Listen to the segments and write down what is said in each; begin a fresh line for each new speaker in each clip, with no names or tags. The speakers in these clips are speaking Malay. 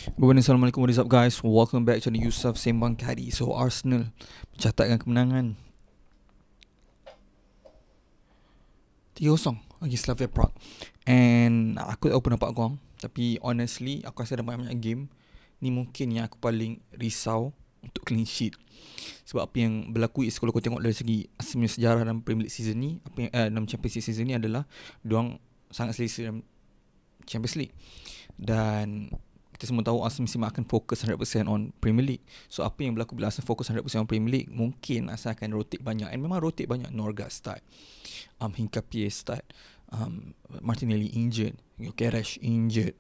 Assalamualaikum, what is up guys? Welcome back to the Yusuf Sembang Kadi. So Arsenal mencatatkan kemenangan 3-0 bagi Slavia Prague. And aku tak pernah nampak gong, tapi honestly aku rasa ada banyak-banyak game ni mungkin yang aku paling risau untuk clean sheet. Sebab apa yang berlaku is, kalau kau tengok dari segi aslinya sejarah dalam Premier League season ni, apa yang dalam Champions League season ni adalah diorang sangat selesa dalam Champions League. Dan kita semua tahu Arsenal mesti akan fokus 100% on Premier League. So apa yang berlaku bila Arsenal fokus 100% on Premier League, mungkin Arsenal akan rotate banyak. And memang rotate banyak. Norgard start, Hincapié start, Martinelli injured, Keres injured,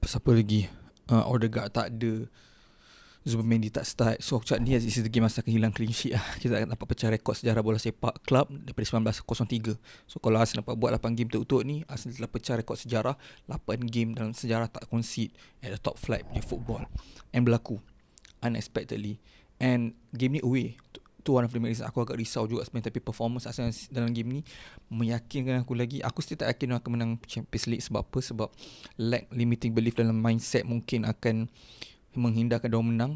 siapa lagi, Odegaard tak ada, Zubimendi tak start. So aku cakap ni this is the game Arsenal akan hilang clean sheet lah. Kita akan dapat pecah rekod sejarah bola sepak klub daripada 1903. So kalau Arsenal dapat buat 8 game betul-betul ni, Arsenal telah pecah rekod sejarah 8 game dalam sejarah tak concede at the top flight punya football. And berlaku unexpectedly. And game ni away, tu one of the reasons aku agak risau juga sebenarnya. Tapi performance Arsenal dalam game ni meyakinkan aku lagi. Aku still tak yakin akan menang Champions League. Sebab apa? Sebab lack limiting belief dalam mindset mungkin akan menghindarkan diorang menang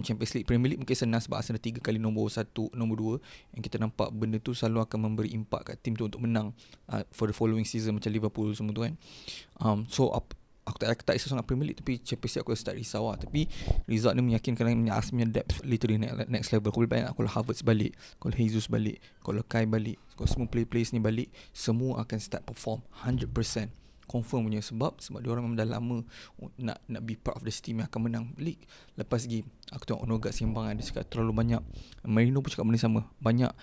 Champions League. Premier League mungkin senang sebab Arsenal 3 kali nombor 1, nombor 2. Yang kita nampak benda tu selalu akan memberi impak kat tim tu untuk menang for the following season, macam Liverpool semua tu kan. So aku tak risau sangat Premier League, tapi Champions League aku start risau lah. Tapi result ni meyakinkan Arsenal depth literally next level. Kalau banyak, kalau Havertz balik, kalau Jesus balik, kalau Kai balik, kalau semua players ni balik, semua akan start perform 100% confirm punya. Sebab dia orang memang dah lama nak be part of the team yang akan menang league. Lepas game aku tengok Odegaard sembang, dia cakap terlalu banyak. Marino pun cakap benda sama, banyak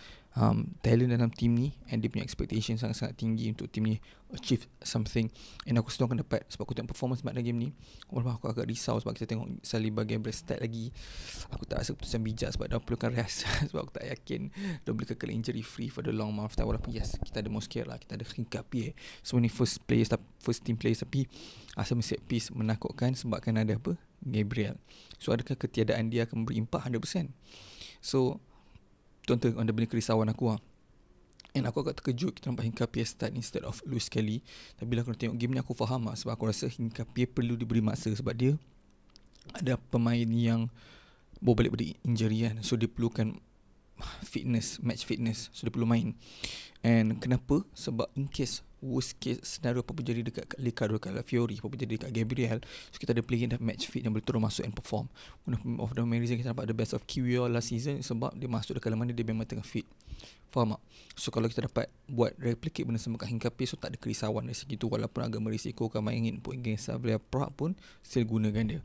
talent dalam team ni, and dia punya expectation sangat-sangat tinggi untuk team ni achieve something. And aku sedang akan dapat, sebab aku tengok performance dalam game ni, walaupun aku agak risau sebab kita tengok Saliba Gabriel start lagi. Aku tak rasa keputusan bijak sebab dah perlukan rest. Sebab aku tak yakin dia boleh kekal injury free for the long amount of time. Walaupun yes, kita ada Mosquera lah, kita ada Hincapié, semua ni first team players, tapi asal set piece menakutkan sebab kan ada apa, Gabriel. So adakah ketiadaan dia akan berimpak 100%? So tu ada benda kerisauan aku lah. And aku agak terkejut kita nampak Hincapié start instead of Luis Kelly. Tapi bila aku tengok game ni aku faham lah, sebab aku rasa Hincapié perlu diberi masa sebab dia ada pemain yang bawa balik dari injury kan. So dia perlukan fitness, match fitness. So dia perlu main. And kenapa? Sebab in case, worst case scenario apa pun jadi dekat Ricardo Calafiori, apa pun jadi dekat Gabriel, so kita ada player yang dah match fit yang boleh terus masuk and perform. One of the main reason kita nampak the best of Kiwior last season, sebab dia masuk dekat mana dia memang tengah fit. Faham tak? So kalau kita dapat buat replicate benda sama kat Hincapié, so tak ada kerisauan dari segi tu. Walaupun agak merisikokan mainin pun against Slavia Prague pun still gunakan dia.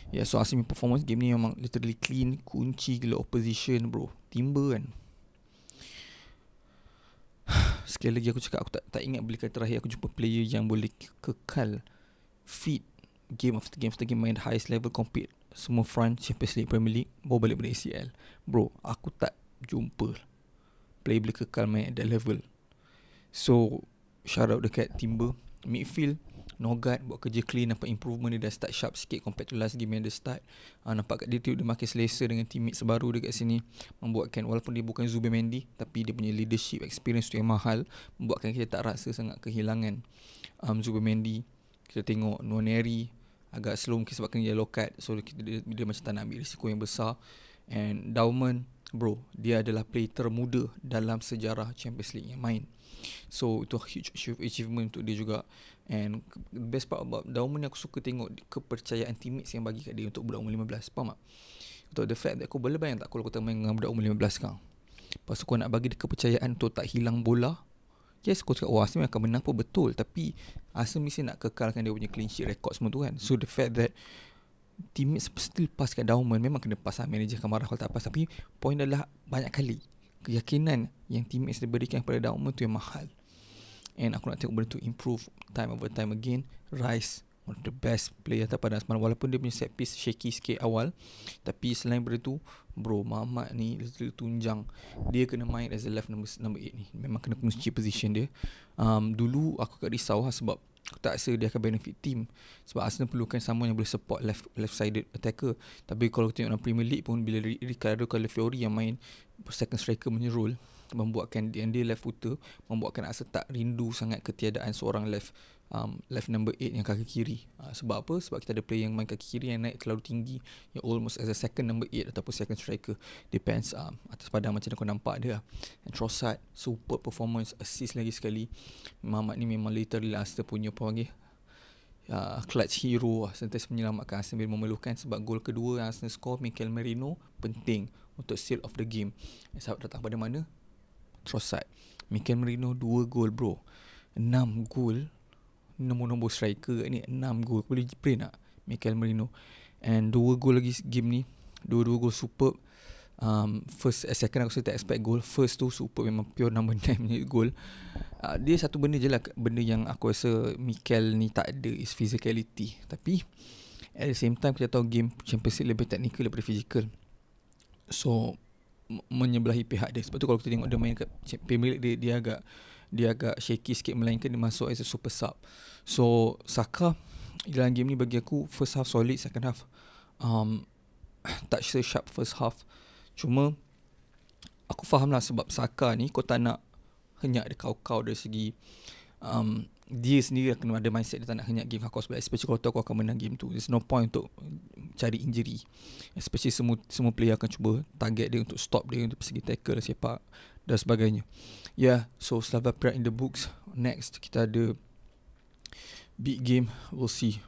Yeah, so Arsenal performance game ni memang literally clean, kunci gila opposition bro. Timber kan, sekali lagi aku cakap, aku tak ingat bila kali terakhir aku jumpa player yang boleh kekal fit game after game main highest level, compete semua front Champions League, Premier League, bawa balik dari ACL. Bro, aku tak jumpa player boleh kekal main at that level. So shout out dekat Timber. Midfield, Norgard buat kerja clean, nampak improvement dia dah start sharp sikit compared to last game yang dia start. Nampak kat dia makin selesa dengan teammates baru dekat sini, membuatkan walaupun dia bukan Zubimendi, tapi dia punya leadership experience tu yang mahal, membuatkan kita tak rasa sangat kehilangan Zubimendi. Kita tengok Nwaneri agak slow mungkin sebab kena yellow card, so dia macam tak nak ambil risiko yang besar. And Dauman bro, dia adalah player termuda dalam sejarah Champions League yang main. So itu huge achievement untuk dia juga. And the best part about Dauman ni, aku suka tengok kepercayaan teammates yang bagi kat dia untuk budak umur 15. Faham tak? Untuk the fact that aku boleh bayang tak kalau aku main dengan budak umur 15 sekarang, lepas aku nak bagi dia kepercayaan untuk tak hilang bola. Yes, aku cakap Arsenal akan menang pun betul, tapi Arsenal mesti nak kekalkan dia punya clean sheet record semua tu kan. So the fact that teammates still pass kat Dauman, memang kena pass lah, manager akan marah kalau tak pass. Tapi point adalah banyak kali keyakinan yang teammates dia berikan kepada Dauman tu yang mahal. And aku nak tengok benda tu improve time over time again. Rice, one of the best player atas padang semalam, walaupun dia punya set piece shaky sikit awal, tapi selain benda tu bro, Mamat ni literally tunjang. Dia kena main as a left number 8 ni, memang kena kunci position dia. Dulu aku agak risau lah, sebab aku tak rasa dia akan benefit team, sebab Arsenal perlukan someone yang boleh support left-sided attacker. Tapi kalau tengok dalam Premier League pun, bila Ricardo Calafiori yang main second striker punya role, membuatkan dia left footer, membuatkan Arsenal tak rindu sangat ketiadaan seorang left left number 8 yang kaki kiri. Sebab apa? Sebab kita ada player yang main kaki kiri yang naik terlalu tinggi, yang almost as a second number 8 ataupun second striker, depends atas padang macam mana kau nampak dia. And Trossard super performance, assist lagi sekali. Mamat ni memang literally Arsenal punya apa panggil, clutch hero, sentiasa menyelamatkan Arsenal bila memerlukan. Sebab gol kedua yang Arsenal score, Mikel Merino, penting untuk seal of the game. Sebab datang pada mana? Trossard. Mikel Merino 2 gol bro, 6 gol. Nombor-nombor striker ni 6 gol. Boleh print tak Mikel Merino? And 2 gol lagi game ni, dua gol superb. Second aku tak expect gol. First tu superb, memang pure number 9 punya gol. Dia satu benda je lah, benda yang aku rasa Mikel ni tak ada, is physicality. Tapi at the same time kita tahu game Champions League lebih technical daripada physical. So menyebelahi pihak dia. Sebab tu kalau kita tengok dia main kat Premier League, dia agak shaky sikit, melainkan dia masuk as a super sub. So Saka dalam game ni bagi aku first half solid, second half tak sharp first half. Cuma aku faham lah, sebab Saka ni kau tak nak henyak dia kau dari segi dia sendiri kena ada mindset dia tak nak henyak game kau, sebab especially kalau tahu kau akan menang game tu. There's no point untuk cari injury, especially semua player akan cuba target dia untuk stop dia untuk segi tackle, sepak dan sebagainya. So Slava Prague in the books. Next kita ada big game, we'll see.